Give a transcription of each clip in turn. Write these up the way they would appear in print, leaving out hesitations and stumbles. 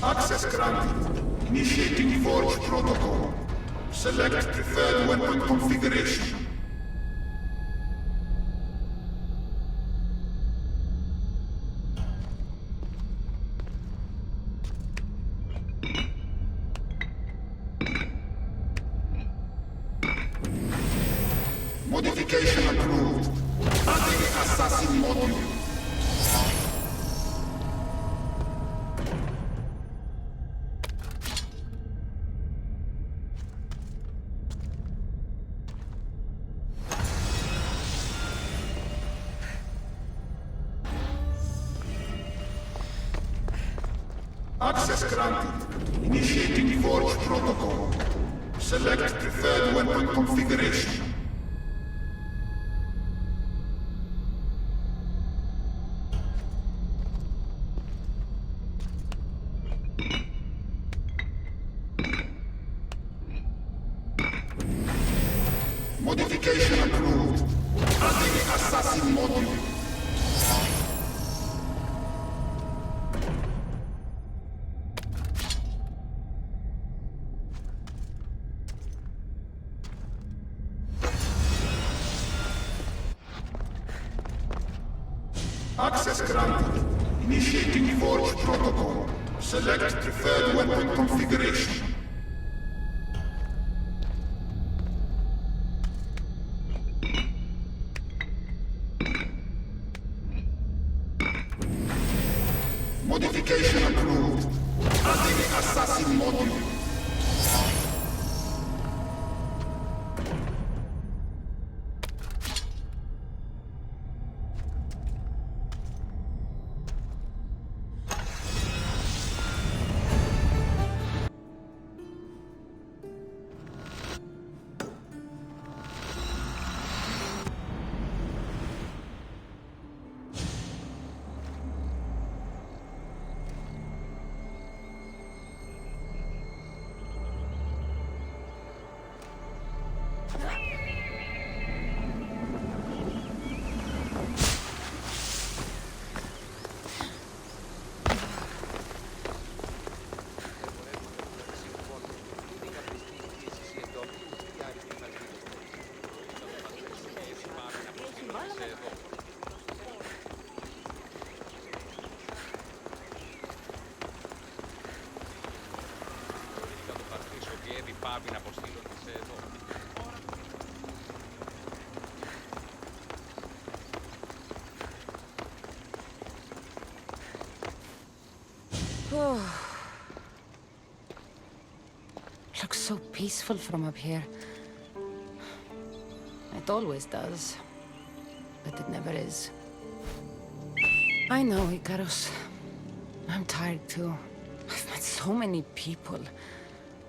Access granted. Initiating Forge Protocol. Select preferred weapon configuration. Modification approved. Adding assassin module. Access granted. Initiating Forge Protocol. Select preferred weapon configuration. Modification approved. Adding assassin module. Access granted. Initiating Forge Protocol. Select preferred weapon configuration. Modification approved. Adding assassin module. Πάβει να αποστείλω σε εδώ. Looks so peaceful from up here. It always does, but it never is. I know, Icarus. I'm tired too. I've met so many people.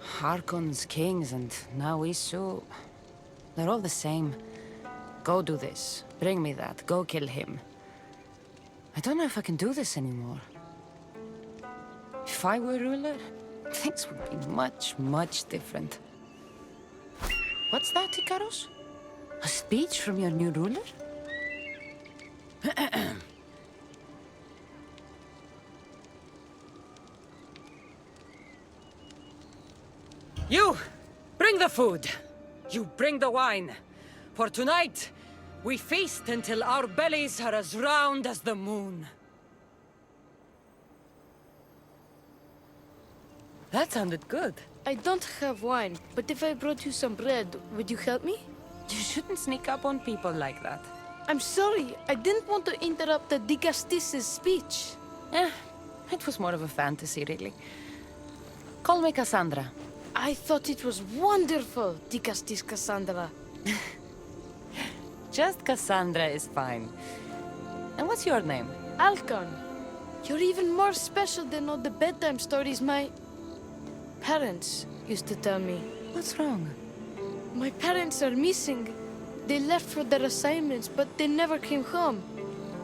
Harkons, kings, and now Isu. They're all the same. Go do this. Bring me that. Go kill him. I don't know if I can do this anymore. If I were ruler, things would be much, much different. What's that, Ikaros? A speech from your new ruler? You! Bring the food! You bring the wine! For tonight, we feast until our bellies are as round as the moon. That sounded good. I don't have wine, but if I brought you some bread, would you help me? You shouldn't sneak up on people like that. I'm sorry, I didn't want to interrupt the Dicastis' speech. It was more of a fantasy, really. Call me Cassandra. I thought it was wonderful, Dicastis Cassandra. Just Cassandra is fine. And what's your name? Alcon, you're even more special than all the bedtime stories my parents used to tell me. What's wrong? My parents are missing. They left for their assignments, but they never came home.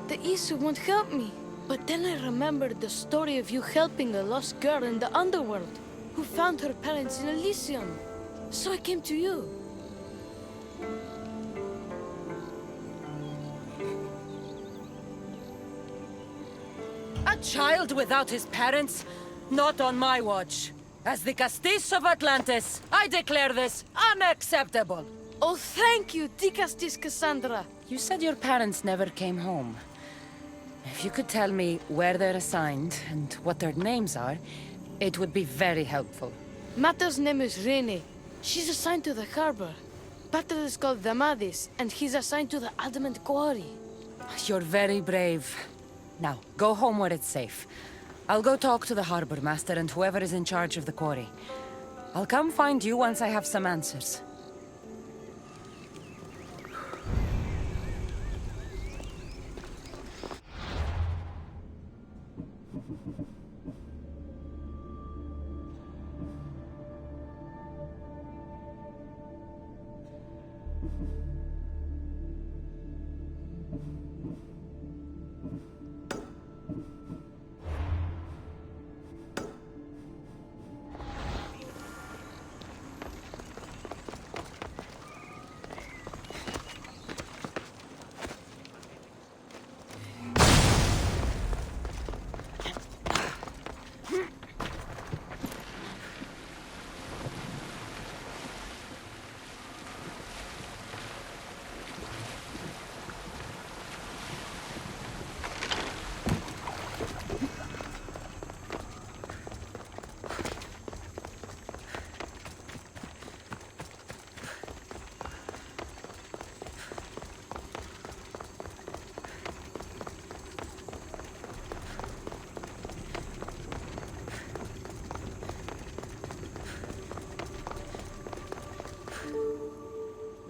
The Isu won't help me. But then I remembered the story of you helping a lost girl in the underworld, who found her parents in Elysium. So I came to you. A child without his parents? Not on my watch. As the Castis of Atlantis, I declare this unacceptable. Oh, thank you, Dicastis Cassandra. You said your parents never came home. If you could tell me where they're assigned and what their names are, it would be very helpful. Mata's name is Rene. She's assigned to the harbor. Pater is called Damadis, and he's assigned to the Adamant Quarry. You're very brave. Now, go home where it's safe. I'll go talk to the harbor master and whoever is in charge of the quarry. I'll come find you once I have some answers.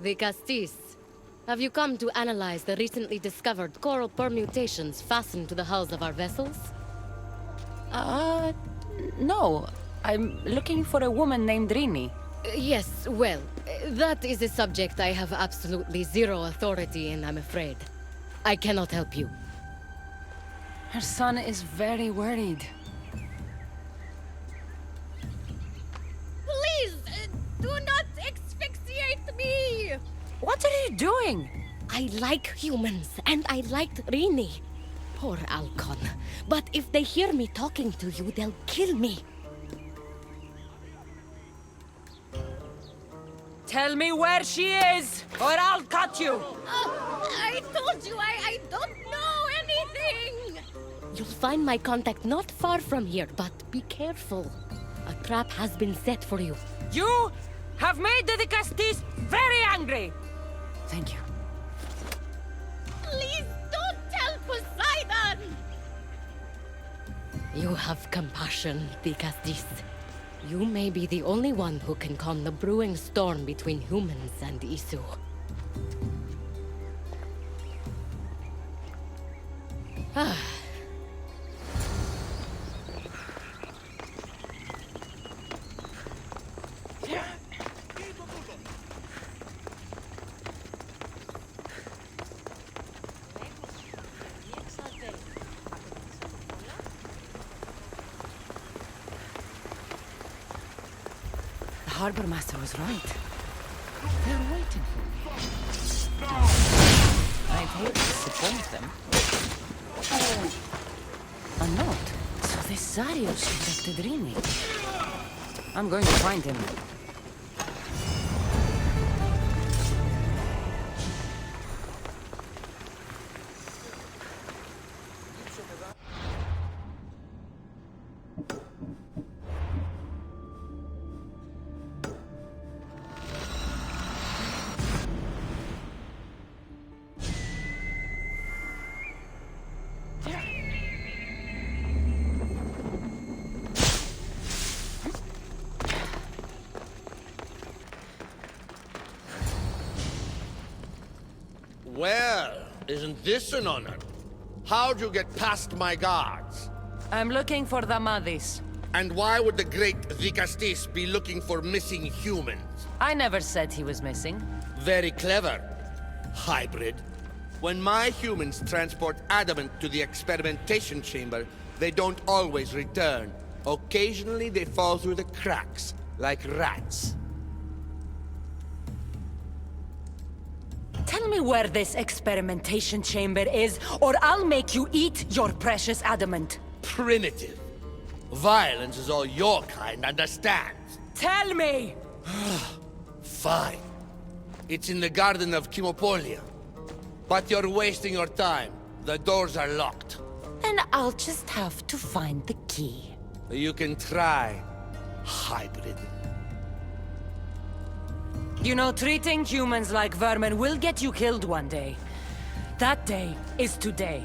The Castis. Have you come to analyze the recently discovered coral permutations fastened to the hulls of our vessels? No. I'm looking for a woman named Rini. Yes, well, that is a subject I have absolutely zero authority in, I'm afraid. I cannot help you. Her son is very worried. Please, do not asphyxiate me! What are you doing? I like humans, and I liked Rini. Poor Alcon. But if they hear me talking to you, they'll kill me. Tell me where she is, or I'll cut you! I told you I don't know anything! You'll find my contact not far from here, but be careful. A trap has been set for you. You have made the Castis very angry! Thank you. Please don't tell Poseidon! You have compassion, Dicastis. You may be the only one who can calm the brewing storm between humans and Isu. harbor master was right. They're waiting for me. I'd hate to disappoint them. A note. So this Zarios conducted Rini. I'm going to find him. Well, isn't this an honor? How'd you get past my guards? I'm looking for the Madis. And why would the great Vikastis be looking for missing humans? I never said he was missing. Very clever. Hybrid. When my humans transport adamant to the experimentation chamber, they don't always return. Occasionally they fall through the cracks, like rats. Tell me where this experimentation chamber is, or I'll make you eat your precious adamant. Primitive. Violence is all your kind understands. Tell me! Fine. It's in the garden of Kimopolia. But you're wasting your time. The doors are locked. Then I'll just have to find the key. You can try, hybrid. You know, treating humans like vermin will get you killed one day. That day is today.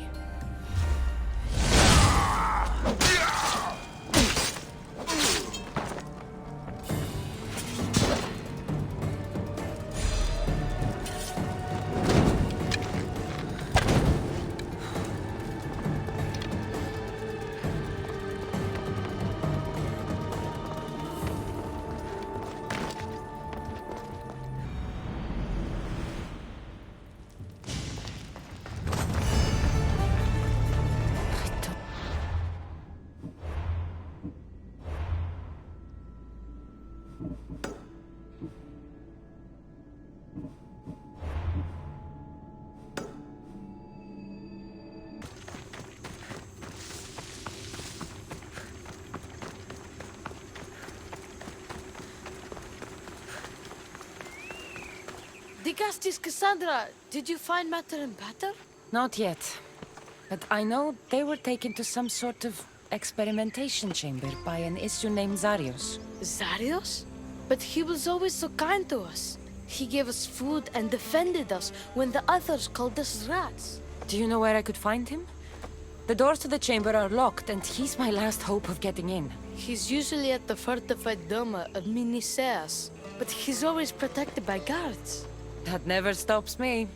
Digastis Cassandra, did you find Matter and Pater? Not yet. But I know they were taken to some sort of experimentation chamber by an issue named Zarios. Zarios? But he was always so kind to us. He gave us food and defended us when the others called us rats. Do you know where I could find him? The doors to the chamber are locked, and he's my last hope of getting in. He's usually at the fortified Doma of Miniseas, but he's always protected by guards. That never stops me.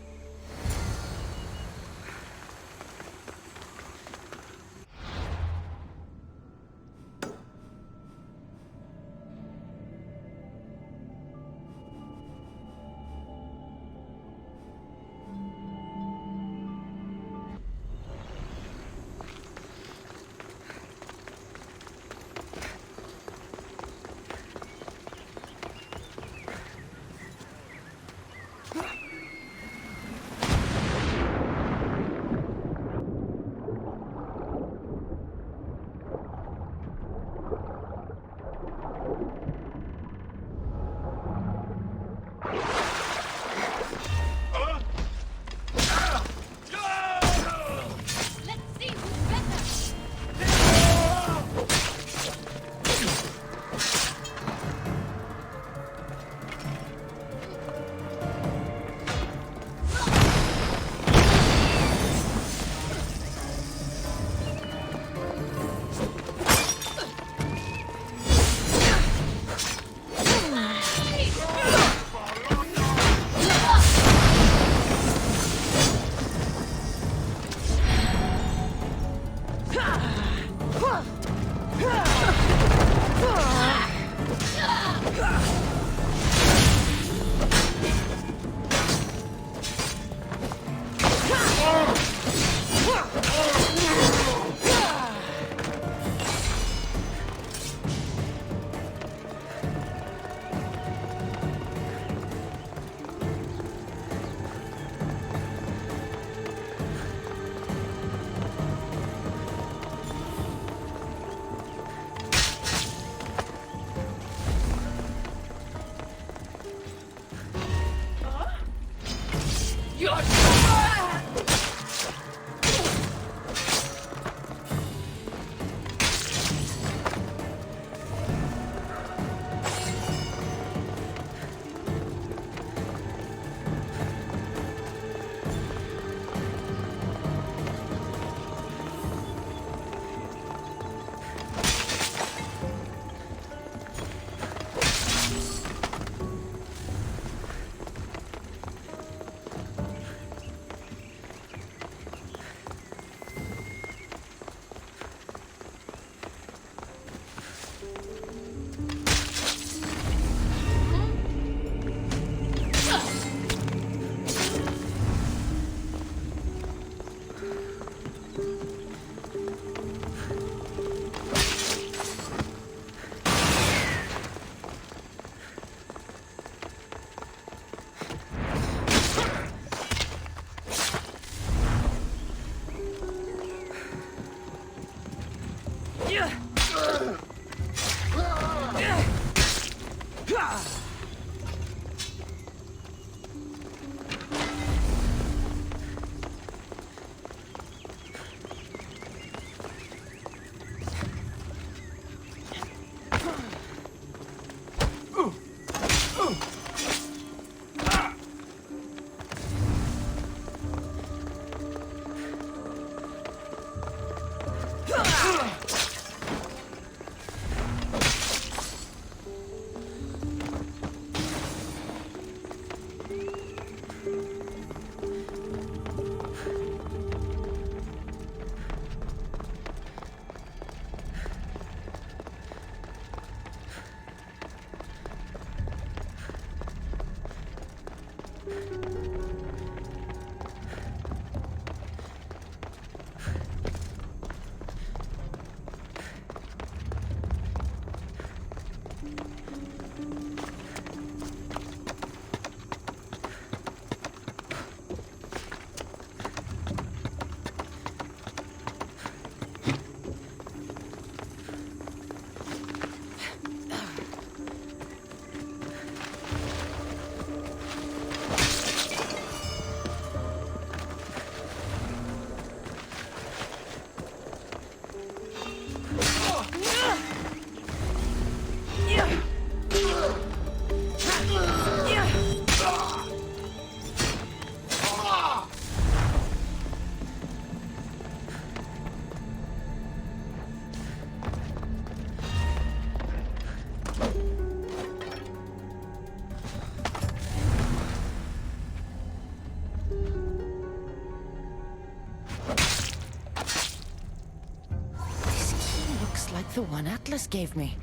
The one Atlas gave me.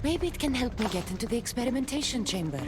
Maybe it can help me get into the experimentation chamber.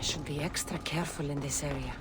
I should be extra careful in this area.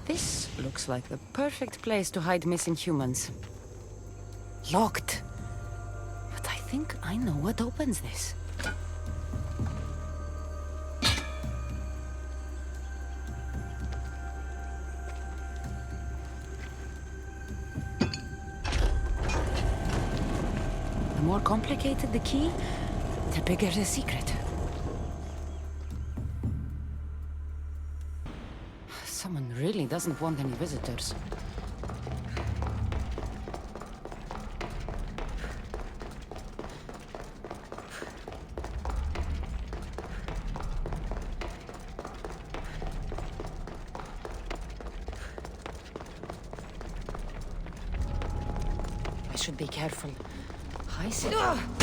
This looks like the perfect place to hide missing humans. Locked. But I think I know what opens this. The more complicated the key, the bigger the secret. Someone really doesn't want any visitors. I should be careful. I see. Ah!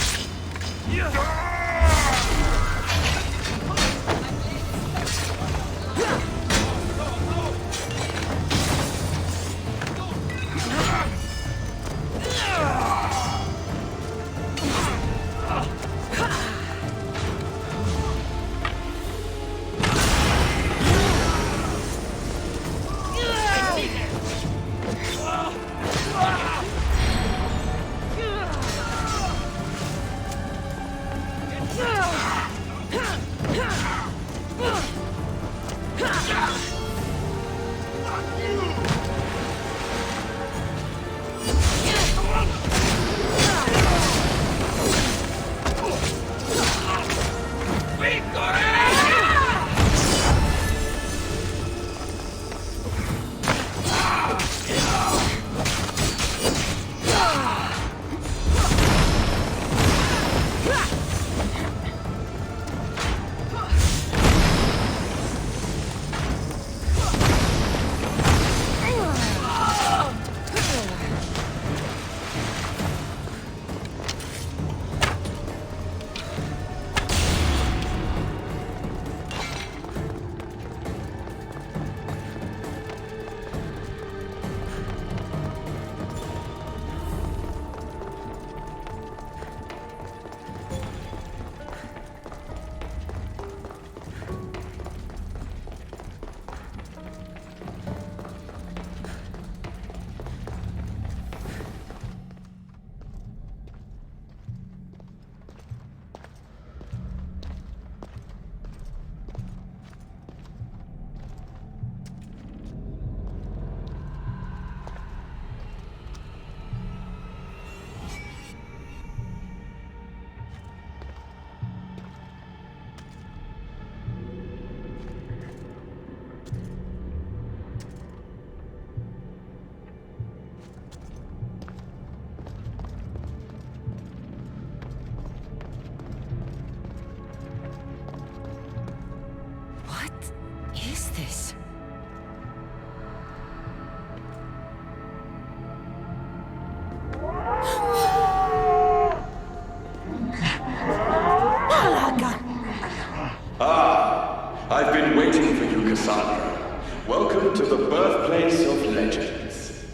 been waiting for you, Cassandra. Welcome to the birthplace of legends.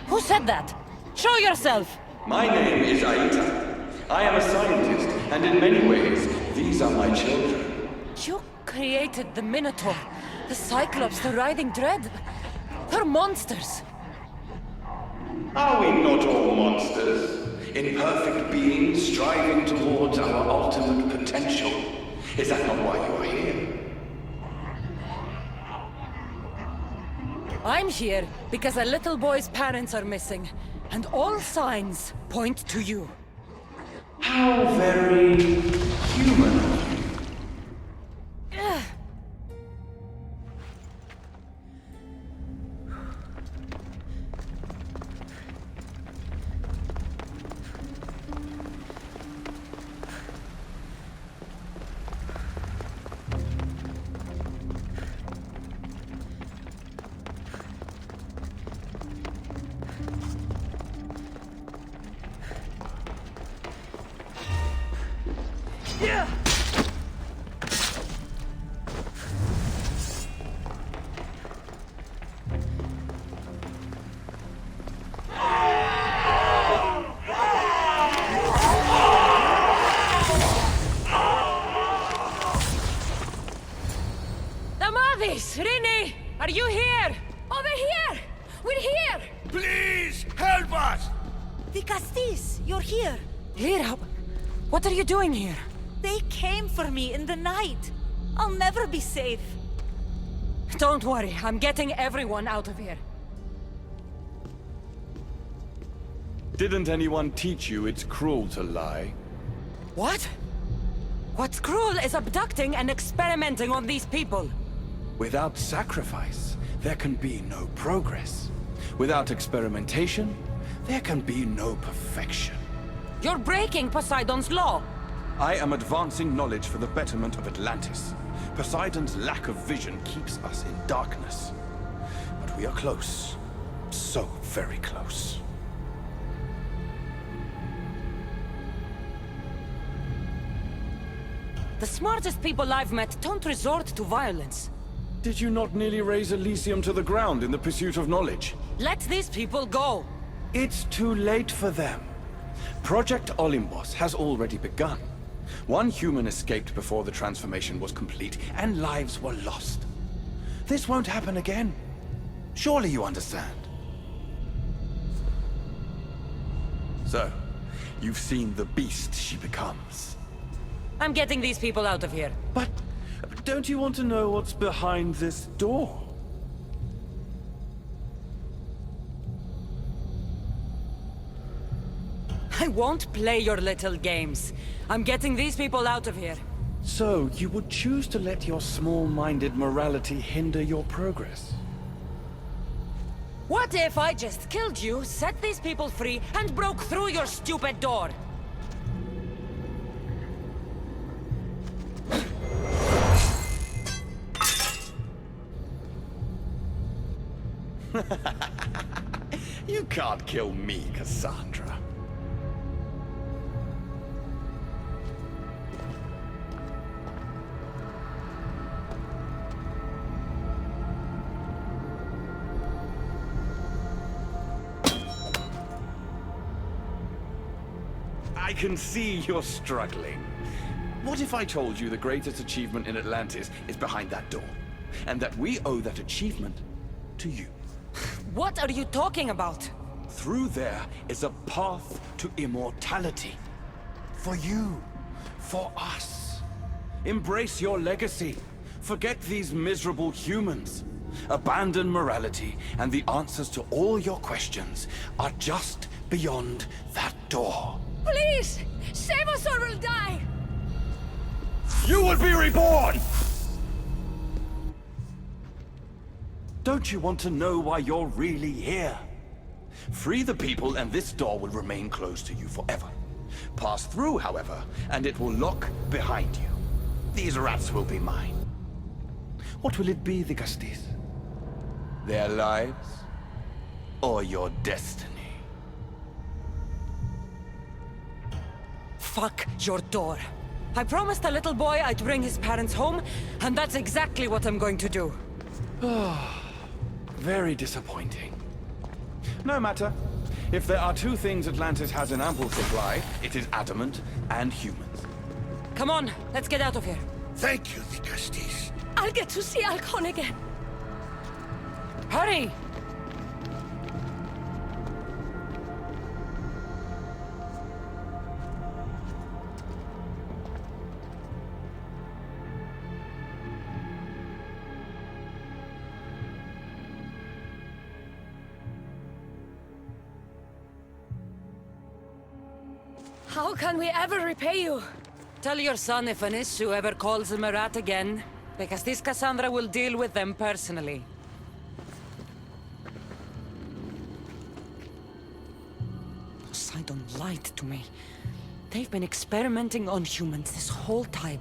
Who said that? Show yourself! My name is Aita. I am a scientist, and in many ways, these are my children. You created the Minotaur, the Cyclops, the Writhing Dread. They're monsters. Are we not all monsters? Imperfect beings striving towards our ultimate potential. Is that not why you are here? I'm here because a little boy's parents are missing, and all signs point to you. How very human of you. Rini! Are you here? Over here! We're here! Please, help us! The Castis, you're here. Lyra, what are you doing here? They came for me in the night. I'll never be safe. Don't worry, I'm getting everyone out of here. Didn't anyone teach you it's cruel to lie? What? What's cruel is abducting and experimenting on these people. Without sacrifice, there can be no progress. Without experimentation, there can be no perfection. You're breaking Poseidon's law. I am advancing knowledge for the betterment of Atlantis. Poseidon's lack of vision keeps us in darkness. But we are close. So very close. The smartest people I've met don't resort to violence. Did you not nearly raise Elysium to the ground in the pursuit of knowledge? Let these people go. It's too late for them. Project Olympus has already begun. One human escaped before the transformation was complete, and lives were lost. This won't happen again. Surely you understand. So, you've seen the beast she becomes. I'm getting these people out of here. But don't you want to know what's behind this door? I won't play your little games. I'm getting these people out of here. So, you would choose to let your small-minded morality hinder your progress? What if I just killed you, set these people free, and broke through your stupid door? You can't kill me, Cassandra. I can see you're struggling. What if I told you the greatest achievement in Atlantis is behind that door? And that we owe that achievement to you? What are you talking about? Through there is a path to immortality. For you. For us. Embrace your legacy. Forget these miserable humans. Abandon morality, and the answers to all your questions are just beyond that door. Please! Save us or we'll die! You will be reborn! Don't you want to know why you're really here? Free the people and this door will remain closed to you forever. Pass through, however, and it will lock behind you. These rats will be mine. What will it be, the Castis? Their lives? Or your destiny? Fuck your door. I promised the little boy I'd bring his parents home, and that's exactly what I'm going to do. Very disappointing. No matter. If there are two things Atlantis has in ample supply, it is adamant and humans. Come on, let's get out of here. Thank you, the Castis. I'll get to see Alcon again. Hurry! How can we ever repay you? Tell your son if an issue ever calls him a rat again, because this Cassandra will deal with them personally. Poseidon lied to me. They've been experimenting on humans this whole time.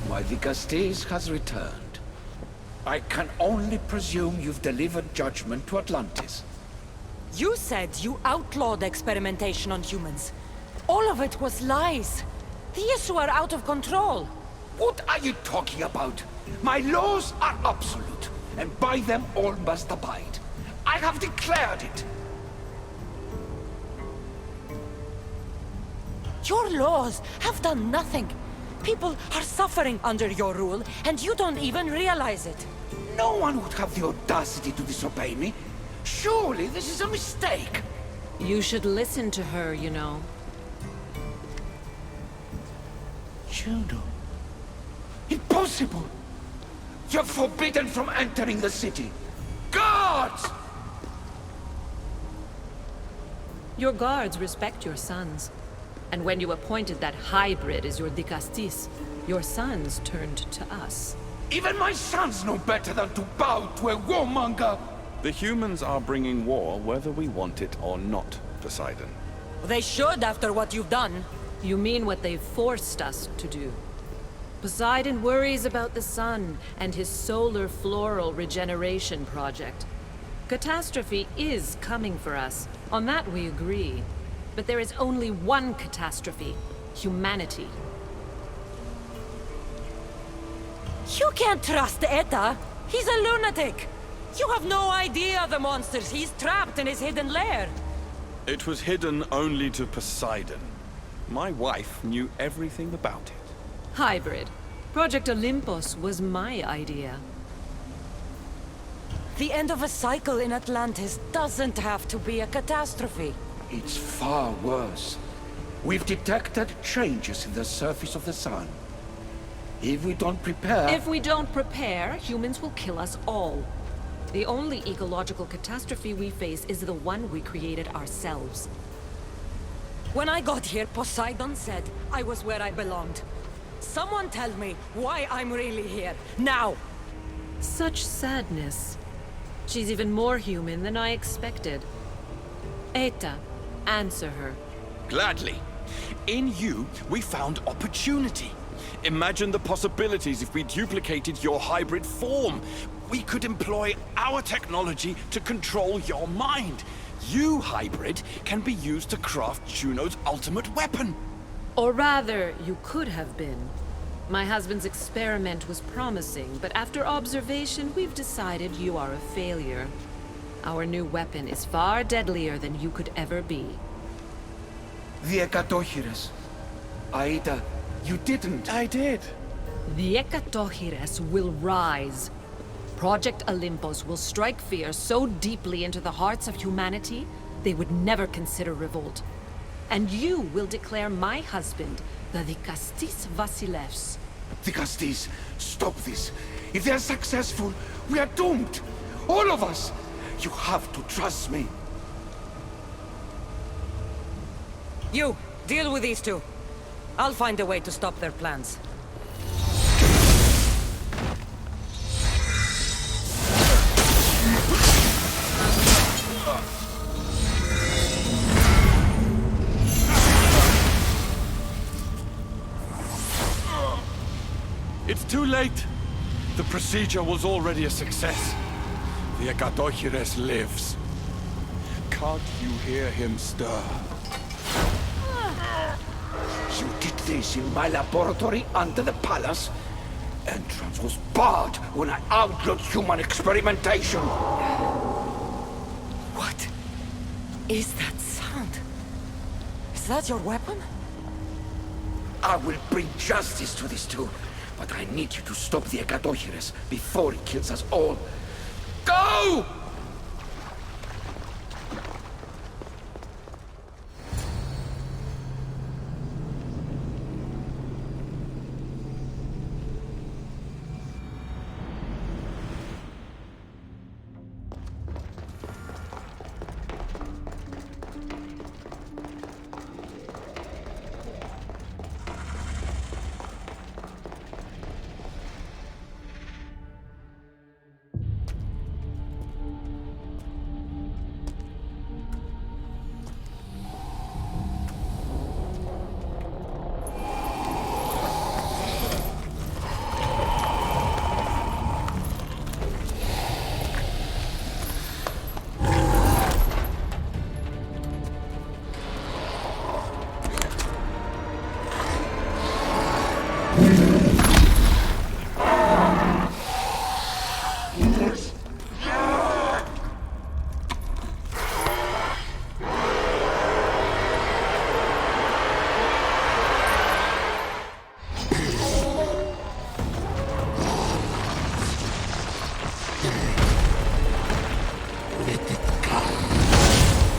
Why, the Castes has returned. I can only presume you've delivered judgment to Atlantis. You said you outlawed experimentation on humans. All of it was lies. The issue are out of control. What are you talking about? My laws are absolute, and by them all must abide. I have declared it. Your laws have done nothing. People are suffering under your rule, and you don't even realize it. No one would have the audacity to disobey me. Surely this is a mistake. You should listen to her, you know. Juno. Impossible! You're forbidden from entering the city. Guards! Your guards respect your sons. And when you appointed that hybrid as your dicastis, your sons turned to us. Even my sons know better than to bow to a warmonger! The humans are bringing war whether we want it or not, Poseidon. They should after what you've done. You mean what they've forced us to do. Poseidon worries about the sun and his solar floral regeneration project. Catastrophe is coming for us. On that we agree. But there is only one catastrophe: humanity. You can't trust Eta. He's a lunatic. You have no idea the monsters he's trapped in his hidden lair. It was hidden only to Poseidon. My wife knew everything about it. Hybrid. Project Olympus was my idea. The end of a cycle in Atlantis doesn't have to be a catastrophe. It's far worse. We've detected changes in the surface of the sun. If we don't prepare... If we don't prepare, humans will kill us all. The only ecological catastrophe we face is the one we created ourselves. When I got here, Poseidon said I was where I belonged. Someone tell me why I'm really here, now! Such sadness. She's even more human than I expected. Eta, answer her. Gladly. In you, we found opportunity. Imagine the possibilities if we duplicated your hybrid form. We could employ our technology to control your mind. You, hybrid, can be used to craft Juno's ultimate weapon. Or rather, you could have been. My husband's experiment was promising, but after observation, we've decided you are a failure. Our new weapon is far deadlier than you could ever be. The Ekatochires. Aida, you didn't. I did. The Ekatochires will rise. Project Olympus will strike fear so deeply into the hearts of humanity, they would never consider revolt. And you will declare my husband the Dikastis Vasilevs. The Gastis, stop this. If they're successful, we are doomed. All of us. You have to trust me. You, deal with these two. I'll find a way to stop their plans. It's too late. The procedure was already a success. The Agadochires lives. Can't you hear him stir? You did this in my laboratory under the palace. Entrance was barred when I outlawed human experimentation. What is that sound? Is that your weapon? I will bring justice to these two, but I need you to stop the Agadochires before it kills us all. Go!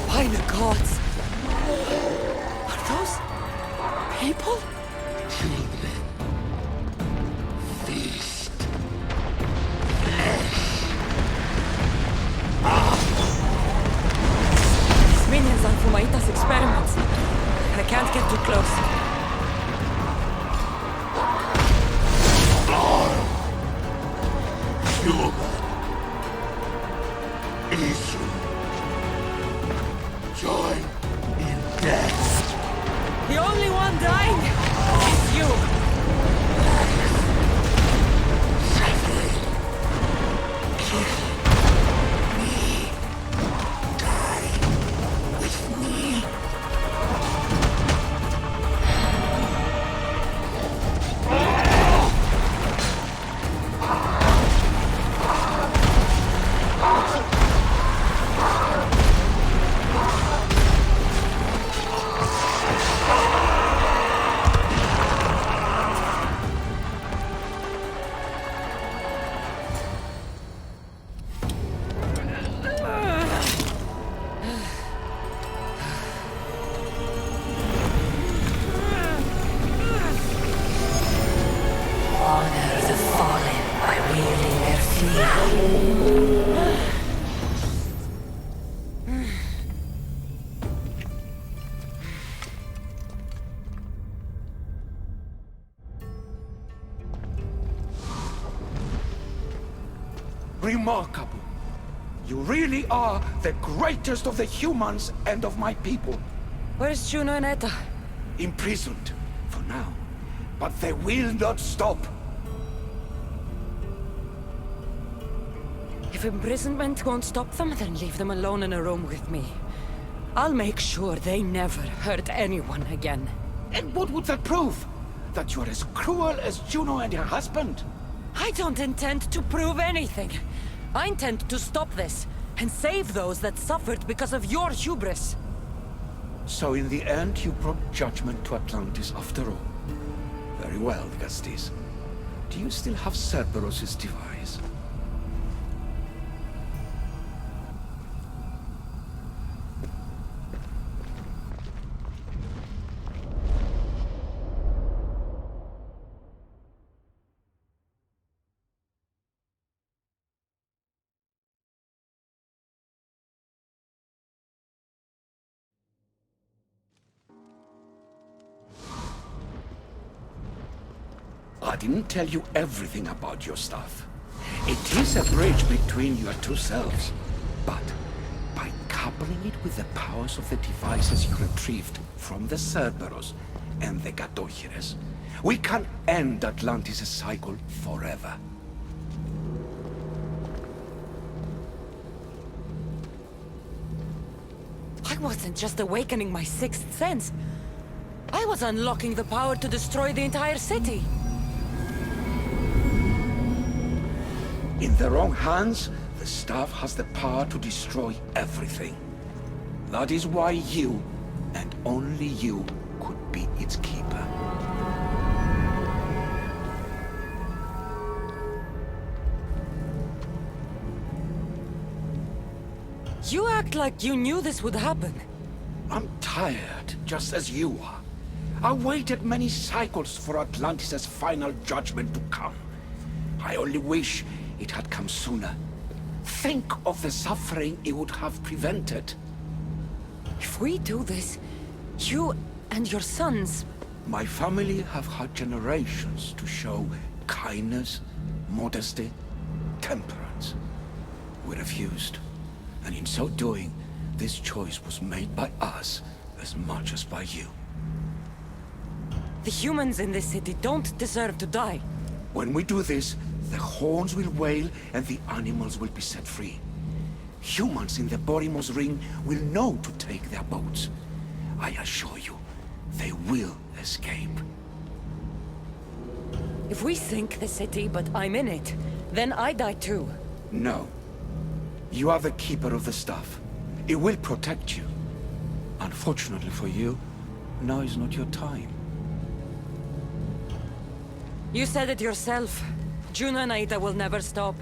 By the gods! Are those people? Children, feast. These minions are Fumaita's experiments. I can't get too close. Human. Isu. Join in death. The only one dying is you! Suffering. Kill me. Die with me. Honor the fallen by wielding their fear. Remarkable. You really are the greatest of the humans and of my people. Where's Juno and Etta? Imprisoned, for now. But they will not stop. If imprisonment won't stop them, then leave them alone in a room with me. I'll make sure they never hurt anyone again. And what would that prove? That you're as cruel as Juno and her husband? I don't intend to prove anything. I intend to stop this, and save those that suffered because of your hubris. So in the end, you brought judgment to Atlantis after all. Very well, Gastis. Do you still have Cerberus' device? I didn't tell you everything about your stuff. It is a bridge between your two selves, but by coupling it with the powers of the devices you retrieved from the Cerberus and the Gatohires, we can end Atlantis' cycle forever. I wasn't just awakening my sixth sense. I was unlocking the power to destroy the entire city. In the wrong hands, the staff has the power to destroy everything. That is why you, and only you, could be its keeper. You act like you knew this would happen. I'm tired, just as you are. I waited many cycles for Atlantis' final judgment to come. I only wish it had come sooner. Think of the suffering it would have prevented. If we do this, you and your sons... My family have had generations to show kindness, modesty, temperance. We refused. And in so doing, this choice was made by us as much as by you. The humans in this city don't deserve to die. When we do this, the horns will wail and the animals will be set free. Humans in the Borimos Ring will know to take their boats. I assure you, they will escape. If we sink the city, but I'm in it, then I die too. No. You are the keeper of the stuff. It will protect you. Unfortunately for you, now is not your time. You said it yourself. Juno and Aida will never stop.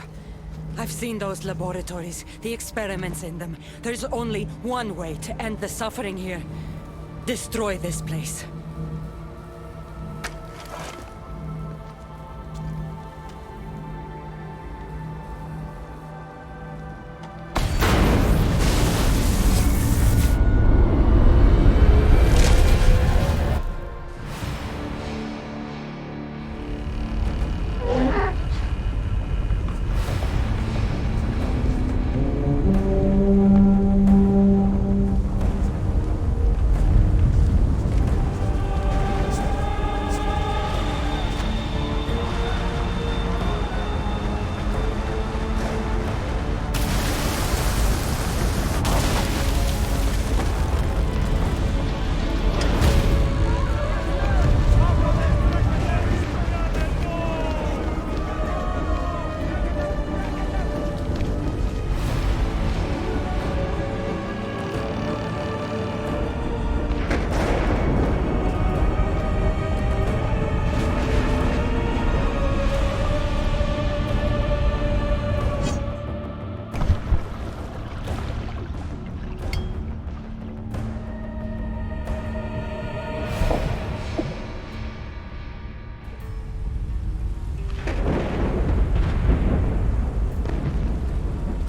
I've seen those laboratories, the experiments in them. There's only one way to end the suffering here. Destroy this place.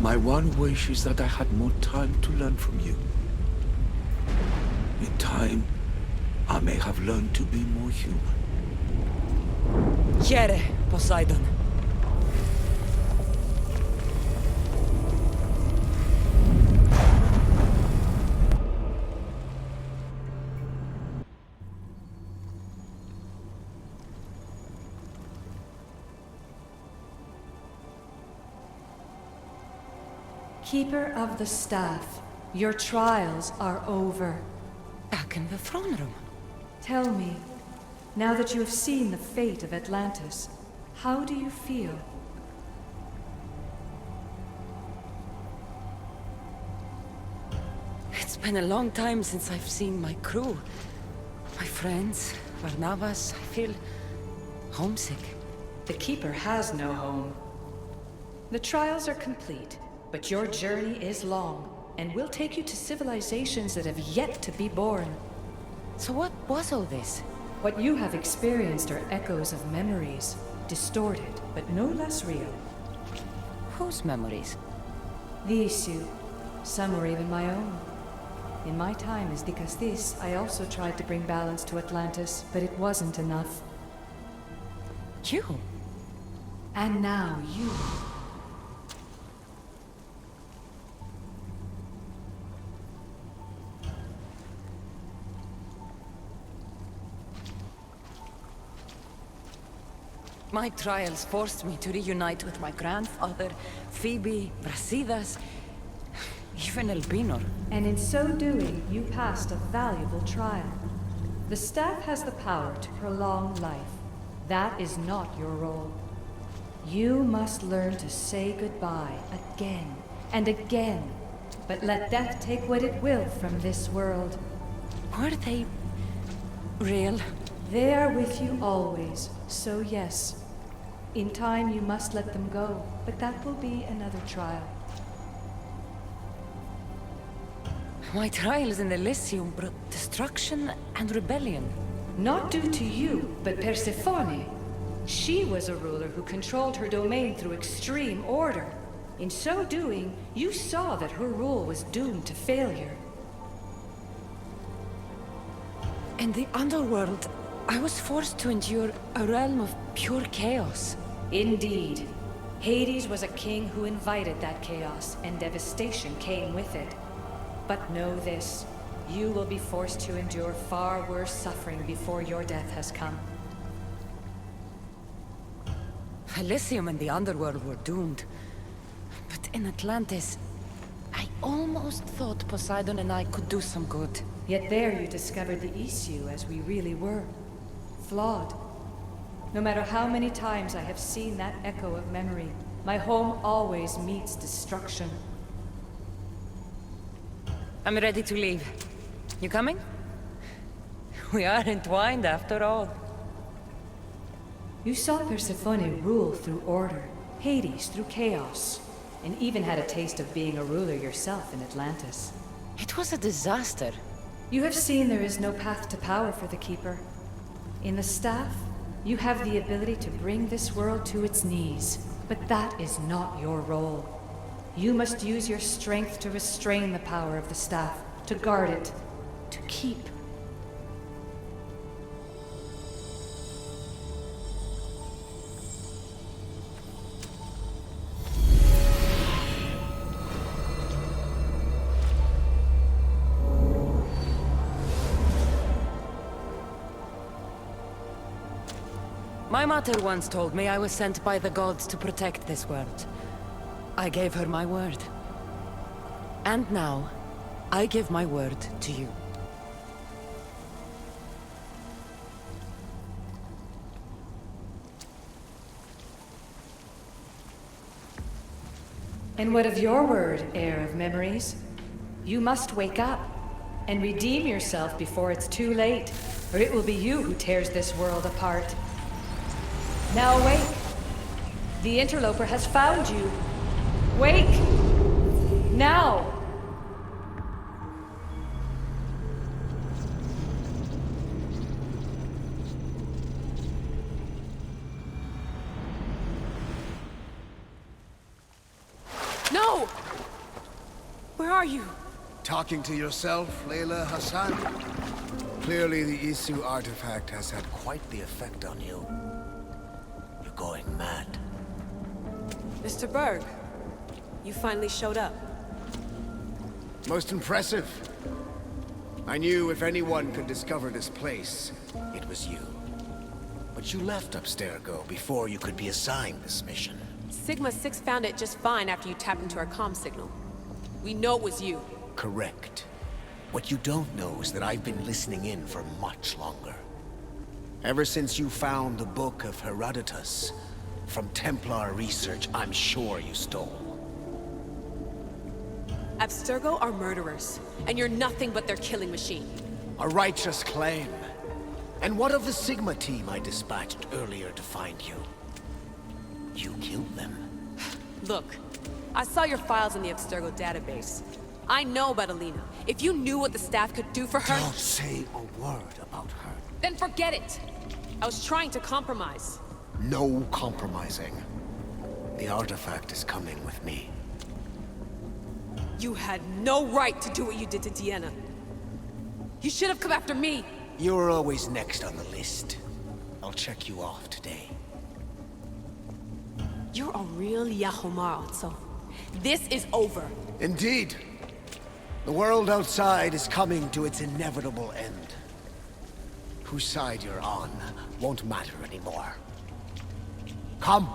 My one wish is that I had more time to learn from you. In time, I may have learned to be more human. Here, Poseidon. Keeper of the Staff, your trials are over. Back in the throne room. Tell me, now that you have seen the fate of Atlantis, how do you feel? It's been a long time since I've seen my crew. My friends, Barnabas. I feel homesick. The Keeper has no home. The trials are complete, but your journey is long, and will take you to civilizations that have yet to be born. So what was all this? What you have experienced are echoes of memories, distorted, but no less real. Whose memories? These two. Some were even my own. In my time as Dikastis, I also tried to bring balance to Atlantis, but it wasn't enough. You? And now you. My trials forced me to reunite with my grandfather, Phoebe, Brasidas, even Elpinor. And in so doing, you passed a valuable trial. The staff has the power to prolong life. That is not your role. You must learn to say goodbye again and again, but let death take what it will from this world. Were they real? They are with you always, so yes. In time you must let them go, but that will be another trial. My trials in Elysium brought destruction and rebellion. Not due to you, but Persephone. She was a ruler who controlled her domain through extreme order. In so doing, you saw that her rule was doomed to failure. In the underworld, I was forced to endure a realm of pure chaos. Indeed. Hades was a king who invited that chaos, and devastation came with it. But know this, you will be forced to endure far worse suffering before your death has come. Elysium and the underworld were doomed. But in Atlantis, I almost thought Poseidon and I could do some good. Yet there you discovered the issue as we really were. Flawed. No matter how many times I have seen that echo of memory, my home always meets destruction. I'm ready to leave. You coming? We are entwined after all. You saw Persephone rule through order, Hades through chaos, and even had a taste of being a ruler yourself in Atlantis. It was a disaster. You have seen there is no path to power for the Keeper. In the staff, you have the ability to bring this world to its knees, but that is not your role. You must use your strength to restrain the power of the staff, to guard it, to keep. My mother once told me I was sent by the gods to protect this world. I gave her my word. And now, I give my word to you. And what of your word, heir of memories? You must wake up and redeem yourself before it's too late, or it will be you who tears this world apart. Now awake! The interloper has found you. Wake! Now! No! Where are you? Talking to yourself, Layla Hassan? Clearly the Isu artifact has had quite the effect on you. You're going mad. Mr. Berg, you finally showed up. Most impressive. I knew if anyone could discover this place, it was you. But you left Abstergo before you could be assigned this mission. Sigma 6 found it just fine after you tapped into our comm signal. We know it was you. Correct. What you don't know is that I've been listening in for much longer. Ever since you found the Book of Herodotus, from Templar research I'm sure you stole. Abstergo are murderers, and you're nothing but their killing machine. A righteous claim. And what of the Sigma team I dispatched earlier to find you? You killed them. Look, I saw your files in the Abstergo database. I know about Alina. If you knew what the staff could do for her... Don't say a word about her. Then forget it! I was trying to compromise. No compromising. The artifact is coming with me. You had no right to do what you did to Deanna. You should have come after me! You're always next on the list. I'll check you off today. You're a real Yahomar, also. This is over. Indeed. The world outside is coming to its inevitable end. Whose side you're on won't matter anymore. Come.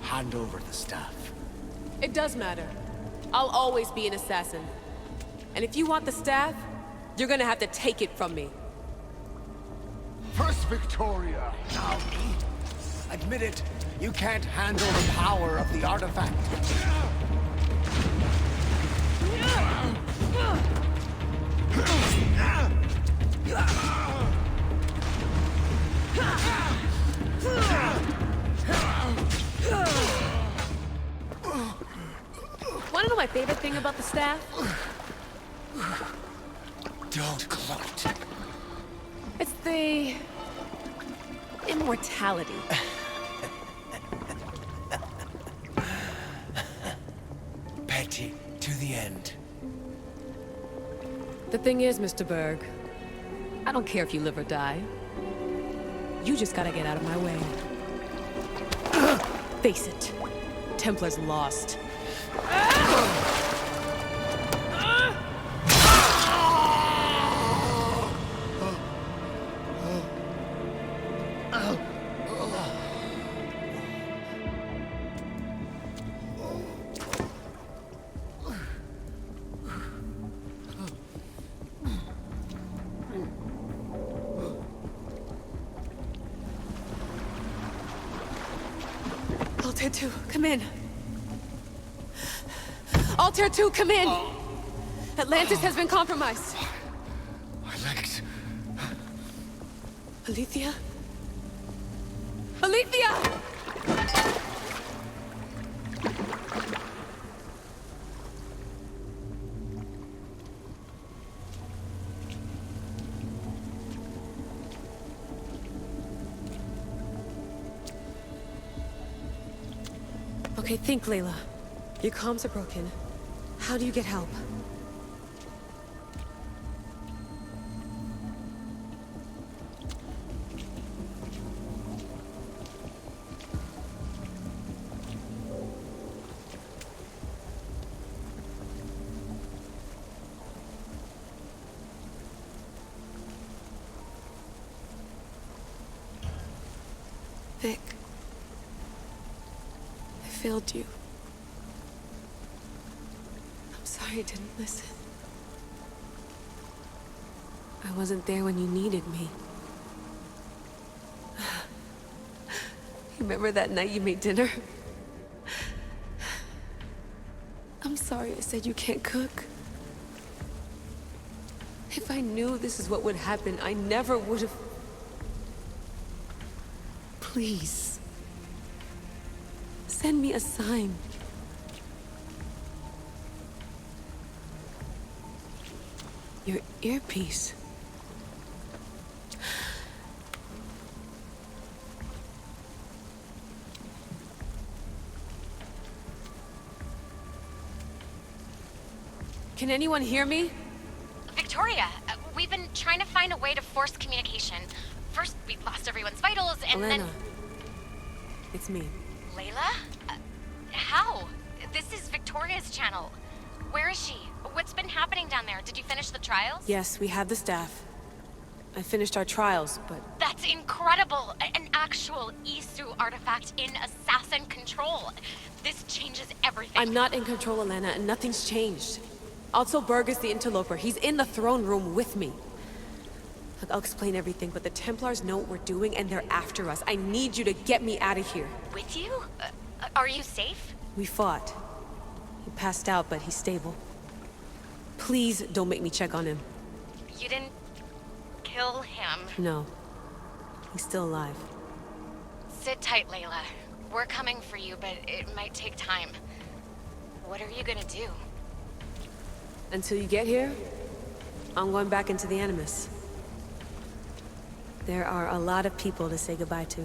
Hand over the staff. It does matter. I'll always be an assassin. And if you want the staff, you're gonna have to take it from me. First Victoria, now me. Admit it, you can't handle the power of the artifact. Wanna know my favorite thing about the staff? Don't gloat. It's the... immortality. Petty to the end. The thing is, Mr. Berg, I don't care if you live or die. You just gotta get out of my way. Face it, Templar's lost. Altair 2, come in. Altair 2, come in! Atlantis has been compromised. My legs. Alethea? Alethea! Okay, think, Layla. Your comms are broken. How do you get help? Vic. I failed you. I'm sorry I didn't listen. I wasn't there when you needed me. Remember that night you made dinner? I'm sorry I said you can't cook. If I knew this is what would happen, I never would have... Please. Send me a sign. Your earpiece. Can anyone hear me? Victoria, we've been trying to find a way to force communication. First, we lost everyone's vitals, and Elena. then... It's me. Layla? How? This is Victoria's channel. Where is she? What's been happening down there? Did you finish the trials? Yes, we have the staff. I finished our trials, but... That's incredible! An actual Isu artifact in assassin control. This changes everything. I'm not in control, Elena, and nothing's changed. Also, Berg is the interloper. He's in the throne room with me. Look, I'll explain everything, but the Templars know what we're doing, and they're after us. I need you to get me out of here. With you? Are you safe? We fought. He passed out, but he's stable. Please don't make me check on him. You didn't... kill him? No. He's still alive. Sit tight, Layla. We're coming for you, but it might take time. What are you gonna do? Until you get here, I'm going back into the Animus. There are a lot of people to say goodbye to.